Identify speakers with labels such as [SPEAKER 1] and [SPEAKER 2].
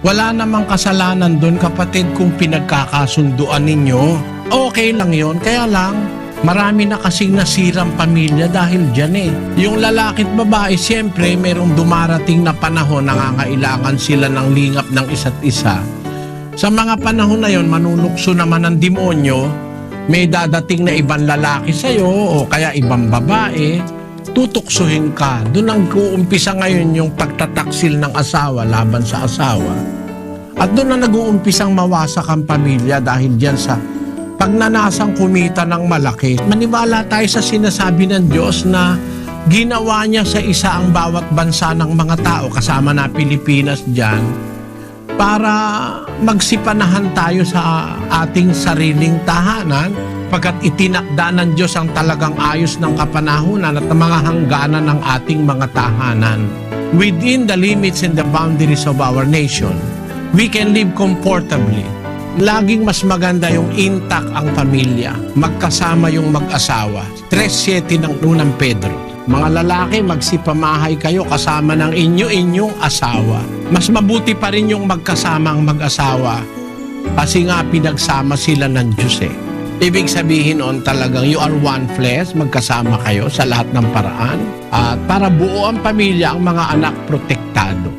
[SPEAKER 1] Wala namang kasalanan doon, kapatid, kung pinagkakasunduan ninyo. Okay lang yon. Kaya lang, marami na kasing nasirang pamilya dahil dyan eh. Yung lalaki at babae, siyempre, merong dumarating na panahon, nangangailangan sila ng lingap ng isa't isa. Sa mga panahon na yon, manunukso naman ng demonyo, may dadating na ibang lalaki sa'yo o kaya ibang babae, tutuksuhin ka. Doon ang uumpisa ngayon yung pagtataksil ng asawa laban sa asawa. At doon na nag-uumpisang mawasak ang pamilya dahil dyan sa pagnanasang kumita ng malaki. Maniwala tayo sa sinasabi ng Diyos na ginawa niya sa isa ang bawat bansa ng mga tao, kasama na Pilipinas dyan, para magsipanahan tayo sa ating sariling tahanan, pagkat itinakda ng Diyos ang talagang ayos ng kapanahunan at mga hangganan ng ating mga tahanan. Within the limits and the boundaries of our nation, we can live comfortably. Laging mas maganda yung intact ang pamilya, magkasama yung mag-asawa. 3:7 ng unang Pedro. Mga lalaki, magsipamahay kayo kasama ng inyong asawa. Mas mabuti pa rin yung magkasamang mag-asawa kasi nga pinagsama sila ng Diyos eh. Ibig sabihin on talagang you are one flesh, magkasama kayo sa lahat ng paraan. At para buo ang pamilya, ang mga anak protektado.